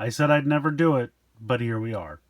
I said I'd never do it, but here we are.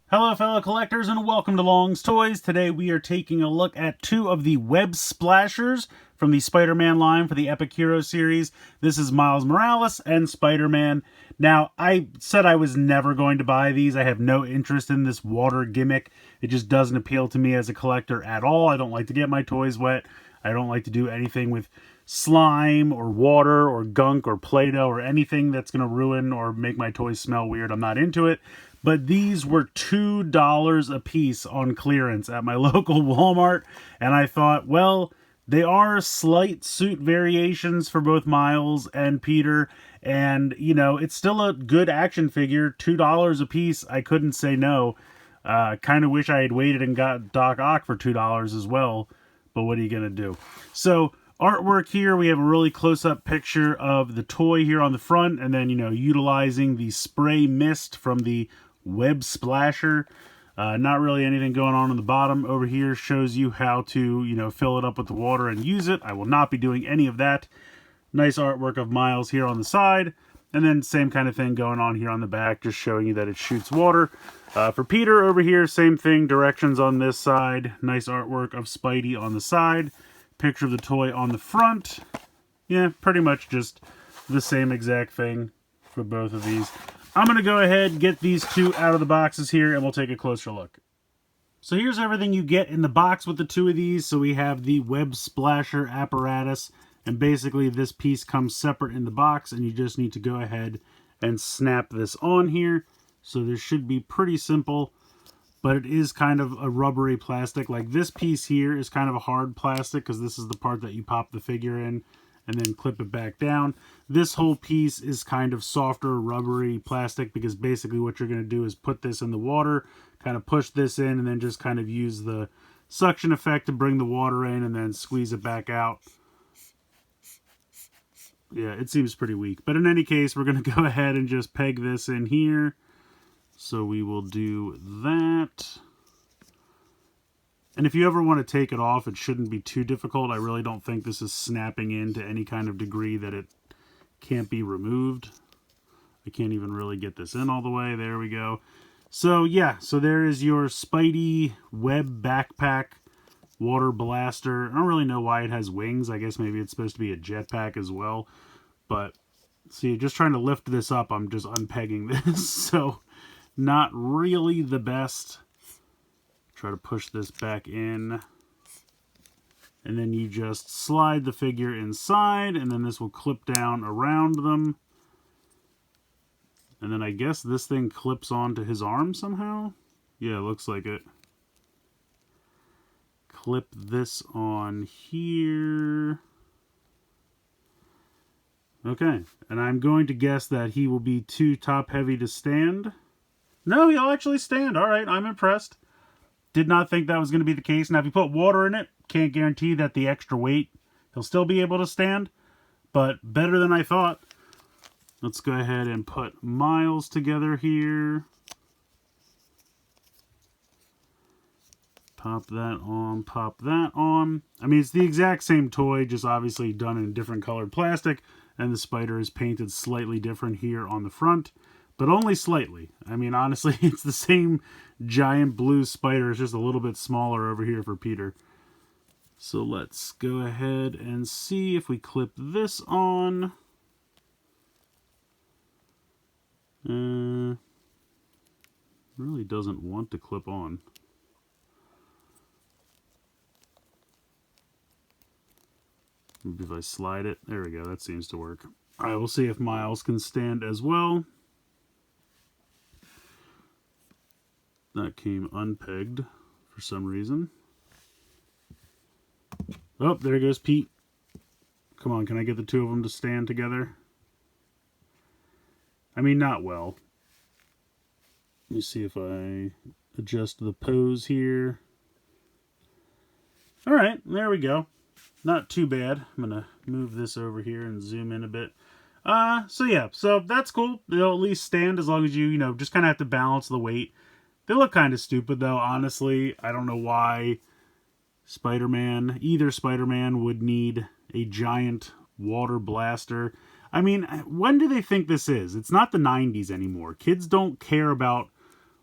Hello fellow collectors and welcome to Long's Toys. Today we are taking a look at two of the web splashers from the Spider-Man line for the Epic Hero series. This is Miles Morales and Spider-Man. Now, I said I was never going to buy these. I have no interest in this water gimmick. It just doesn't appeal to me as a collector at all. I don't like to get my toys wet. I don't like to do anything with slime or water or gunk or Play-Doh or anything that's going to ruin or make my toys smell weird. I'm not into it. But these were $2 a piece on clearance at my local Walmart. And I thought, well, they are slight suit variations for both Miles and Peter. And, you know, it's still a good action figure. $2 a piece. I couldn't say no. Kind of wish I had waited and got Doc Ock for $2 as well. But what are you going to do? So, artwork here, we have a really close-up picture of the toy here on the front. And then, you know, utilizing the spray mist from the web splasher. Not really anything going on the bottom. Over here shows you how to, you know, fill it up with the water and use it. I will not be doing any of that. Nice artwork of Miles here on the side. And then same kind of thing going on here on the back, just showing you that it shoots water. For Peter over here, same thing, directions on this side. Nice artwork of Spidey on the side. Picture of the toy on the front. Yeah, pretty much just the same exact thing for both of these. I'm going to go ahead and get these two out of the boxes here and we'll take a closer look. So here's everything you get in the box with the two of these. So we have the web splasher apparatus, and basically this piece comes separate in the box and you just need to go ahead and snap this on here. So this should be pretty simple, but it is kind of a rubbery plastic. Like this piece here is kind of a hard plastic because this is the part that you pop the figure in and then clip it back down. This whole piece is kind of softer, rubbery plastic because basically what you're going to do is put this in the water, kind of push this in, and then just kind of use the suction effect to bring the water in and then squeeze it back out. Yeah, it seems pretty weak. But in any case, we're going to go ahead and just peg this in here. So we will do that. And if you ever want to take it off, it shouldn't be too difficult. I really don't think this is snapping in to any kind of degree that it can't be removed. I can't even really get this in all the way. There we go. So yeah, so there is your Spidey web backpack water blaster. I don't really know why it has wings. I guess maybe it's supposed to be a jetpack as well. But see, just trying to lift this up, I'm just unpegging this. So not really the best. Try to push this back in. And then you just slide the figure inside, and then this will clip down around them. And then I guess this thing clips onto his arm somehow? Yeah, it looks like it. Clip this on here. Okay, and I'm going to guess that he will be too top heavy to stand. No, he'll actually stand. All right, I'm impressed. Did not think that was going to be the case. Now, if you put water in it, can't guarantee that the extra weight, he'll still be able to stand. But better than I thought. Let's go ahead and put Miles together here. Pop that on, pop that on. I mean, it's the exact same toy, just obviously done in different colored plastic. And the spider is painted slightly different here on the front. But only slightly. I mean, honestly, it's the same giant blue spider. It's just a little bit smaller over here for Peter. So let's go ahead and see if we clip this on. Really doesn't want to clip on. Maybe if I slide it. There we go. That seems to work. All right, we'll see if Miles can stand as well. That came unpegged for some reason. Oh, there goes Pete. Come on, can I get the two of them to stand together? I mean, not well. Let me see if I adjust the pose here. All right, there we go. Not too bad. I'm going to move this over here and zoom in a bit. So yeah, so that's cool. They'll at least stand as long as you know, just kind of have to balance the weight. They look kind of stupid though, honestly. I don't know why either Spider-Man would need a giant water blaster. I mean, when do they think this is? It's not the 90s anymore. Kids don't care about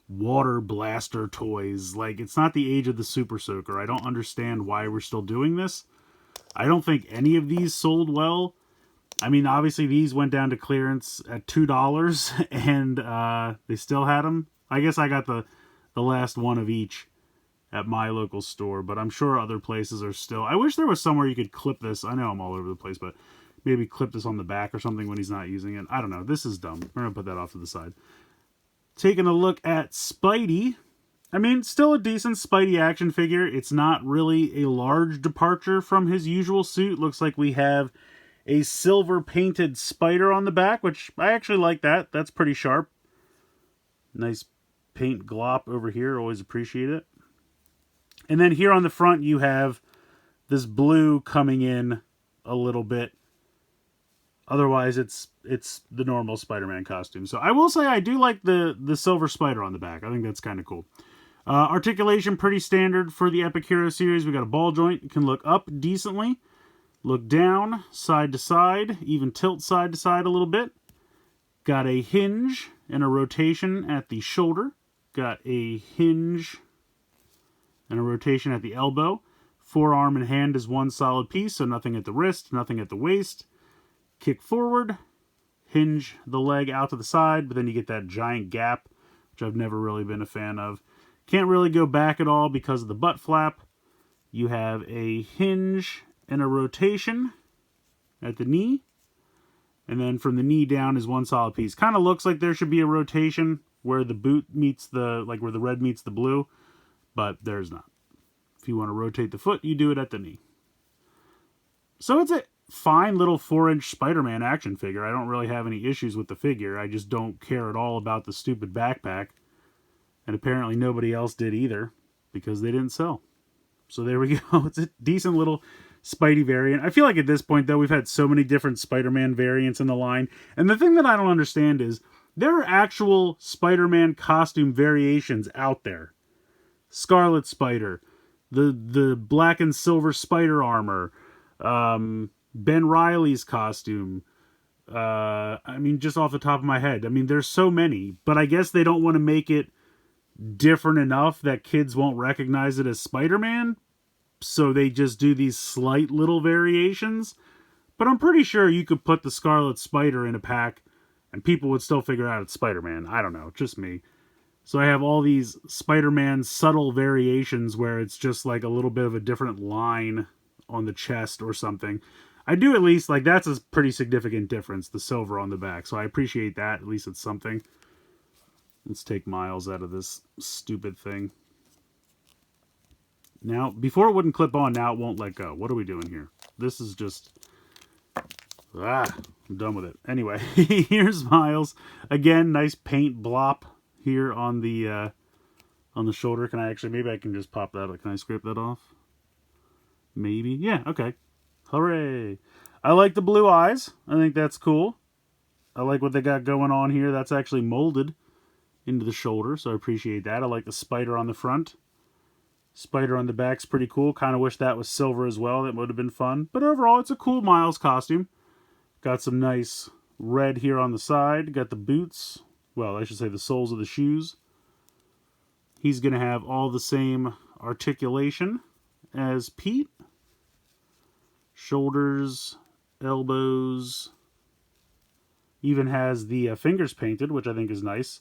water blaster toys. Like, it's not the age of the Super Soaker. I don't understand why we're still doing this. I don't think any of these sold well. I mean, obviously these went down to clearance at $2, and they still had them. I guess I got the last one of each at my local store, but I'm sure other places are still... I wish there was somewhere you could clip this. I know I'm all over the place, but maybe clip this on the back or something when he's not using it. I don't know. This is dumb. We're going to put that off to the side. Taking a look at Spidey. I mean, still a decent Spidey action figure. It's not really a large departure from his usual suit. Looks like we have a silver painted spider on the back, which I actually like that. That's pretty sharp. Nice paint glop over here. Always appreciate it. And then here on the front, you have this blue coming in a little bit. Otherwise, it's the normal Spider-Man costume. So I will say I do like the silver spider on the back. I think that's kind of cool. Articulation, pretty standard for the Epic Hero series. We got a ball joint. You can look up decently. Look down, side to side. Even tilt side to side a little bit. Got a hinge and a rotation at the shoulder. Got a hinge and a rotation at the elbow. Forearm and hand is one solid piece, so nothing at the wrist, nothing at the waist. Kick forward, hinge the leg out to the side, but then you get that giant gap, which I've never really been a fan of. Can't really go back at all because of the butt flap. You have a hinge and a rotation at the knee. And then from the knee down is one solid piece. Kind of looks like there should be a rotation where the boot meets where the red meets the blue. But there's not. If you want to rotate the foot, you do it at the knee. So it's a fine little 4-inch Spider-Man action figure. I don't really have any issues with the figure. I just don't care at all about the stupid backpack. And apparently nobody else did either, because they didn't sell. So there we go. It's a decent little Spidey variant. I feel like at this point, though, we've had so many different Spider-Man variants in the line. And the thing that I don't understand is there are actual Spider-Man costume variations out there. Scarlet Spider, the black and silver spider armor, Ben Reilly's costume. I mean, just off the top of my head. I mean, there's so many, but I guess they don't want to make it different enough that kids won't recognize it as Spider-Man. So they just do these slight little variations. But I'm pretty sure you could put the Scarlet Spider in a pack and people would still figure out it's Spider-Man. I don't know, just me. So I have all these Spider-Man subtle variations where it's just like a little bit of a different line on the chest or something. I do at least, like, that's a pretty significant difference, the silver on the back. So I appreciate that. At least it's something. Let's take Miles out of this stupid thing. Now, before it wouldn't clip on, now it won't let go. What are we doing here? This is just... I'm done with it. Anyway, here's Miles. Again, nice paint blop here on the shoulder. Can I actually, maybe I can just pop that. Can I scrape that off? Maybe. Yeah, okay. Hooray. I like the blue eyes. I think that's cool. I like what they got going on here. That's actually molded into the shoulder, so I appreciate that. I like the spider on the front. Spider on the back's pretty cool. Kind of wish that was silver as well. That would have been fun. But overall, it's a cool Miles costume. Got some nice red here on the side. Got the boots. Well, I should say the soles of the shoes. He's going to have all the same articulation as Pete. Shoulders, elbows. Even has the fingers painted, which I think is nice.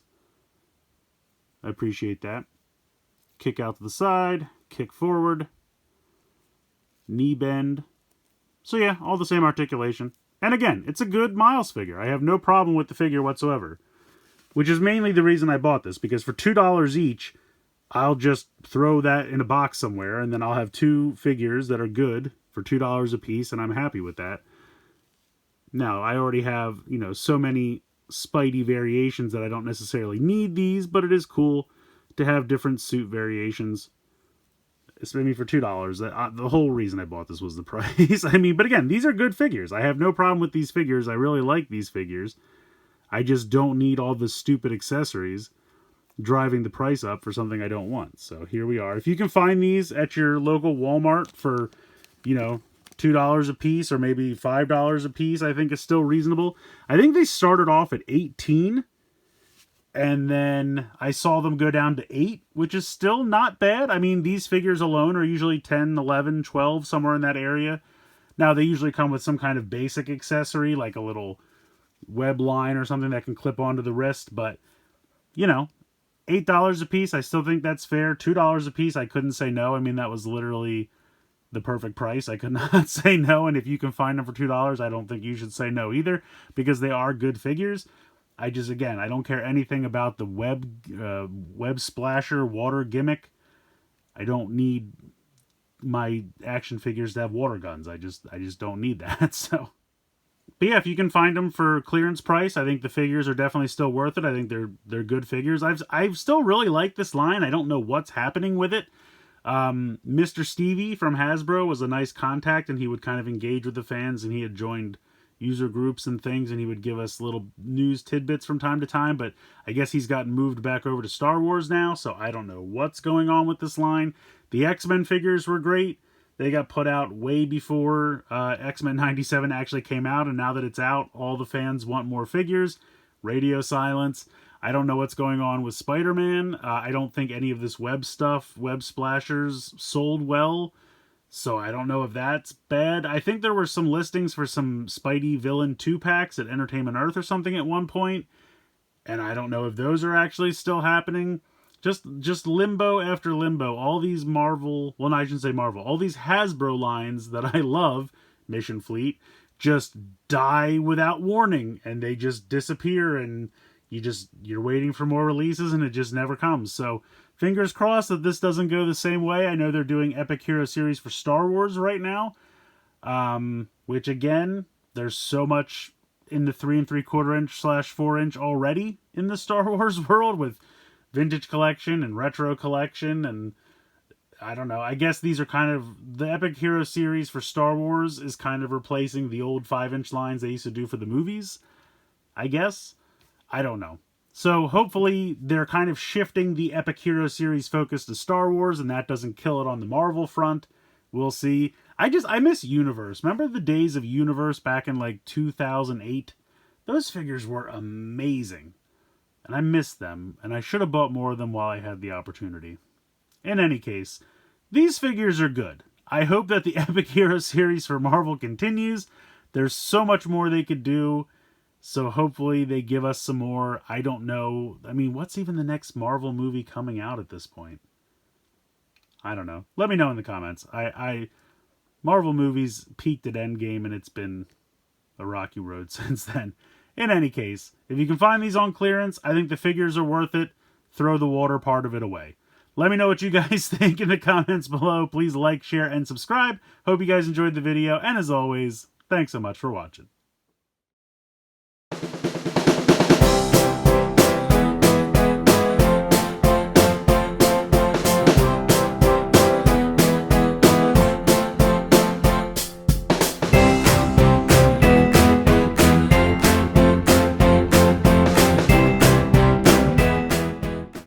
I appreciate that. Kick out to the side, kick forward, knee bend. So yeah, all the same articulation. And again, it's a good Miles figure. I have no problem with the figure whatsoever. Which is mainly the reason I bought this, because for $2 each, I'll just throw that in a box somewhere, and then I'll have two figures that are good for $2 a piece, and I'm happy with that. Now, I already have, you know, so many Spidey variations that I don't necessarily need these, but it is cool to have different suit variations. I mean, for $2. The whole reason I bought this was the price. I mean, but again, these are good figures. I have no problem with these figures. I really like these figures. I just don't need all the stupid accessories driving the price up for something I don't want. So here we are. If you can find these at your local Walmart for, you know, $2 a piece or maybe $5 a piece, I think is still reasonable. I think they started off at 18, and then I saw them go down to 8, which is still not bad. I mean, these figures alone are usually 10, 11, 12, somewhere in that area. Now, they usually come with some kind of basic accessory, like a little web line or something that can clip onto the wrist, but, you know, $8 a piece, I still think that's fair. $2 a piece, I couldn't say no. I mean, that was literally the perfect price. I could not say no, and if you can find them for $2, I don't think you should say no either, because they are good figures. I just, again, I don't care anything about the web splasher water gimmick. I don't need my action figures to have water guns. I just don't need that. So, but yeah, if you can find them for clearance price, I think the figures are definitely still worth it. I think they're good figures. I've still really like this line. I don't know what's happening with it. Mr. Stevie from Hasbro was a nice contact, and he would kind of engage with the fans, and he had joined user groups and things, and he would give us little news tidbits from time to time, but I guess he's gotten moved back over to Star Wars now, so I don't know what's going on with this line. The X-Men figures were great. They got put out way before X-Men 97 actually came out, and now that it's out, all the fans want more figures. Radio silence. I don't know what's going on with Spider-Man. I don't think any of this web stuff, web splashers, sold well. So I don't know if that's bad. I think there were some listings for some Spidey Villain 2-packs at Entertainment Earth or something at one point. And I don't know if those are actually still happening. Just limbo after limbo. All these Marvel, well, no, I shouldn't say Marvel. All these Hasbro lines that I love, Mission Fleet, just die without warning. And they just disappear, and you're waiting for more releases, and it just never comes. So fingers crossed that this doesn't go the same way. I know they're doing Epic Hero Series for Star Wars right now, which again, there's so much in the 3 3/4 inch / 4 inch already in the Star Wars world with Vintage Collection and Retro Collection, and I don't know. I guess these are kind of, the Epic Hero Series for Star Wars is kind of replacing the old 5-inch lines they used to do for the movies, I guess. I don't know. So hopefully they're kind of shifting the Epic Hero Series focus to Star Wars, and that doesn't kill it on the Marvel front. We'll see. I miss Universe. Remember the days of Universe back in like 2008? Those figures were amazing. And I miss them, and I should have bought more of them while I had the opportunity. In any case, these figures are good. I hope that the Epic Hero Series for Marvel continues. There's so much more they could do. So hopefully they give us some more. I don't know. I mean, what's even the next Marvel movie coming out at this point? I don't know. Let me know in the comments. Marvel movies peaked at Endgame, and it's been a rocky road since then. In any case, if you can find these on clearance, I think the figures are worth it. Throw the water part of it away. Let me know what you guys think in the comments below. Please like, share, and subscribe. Hope you guys enjoyed the video. And as always, thanks so much for watching.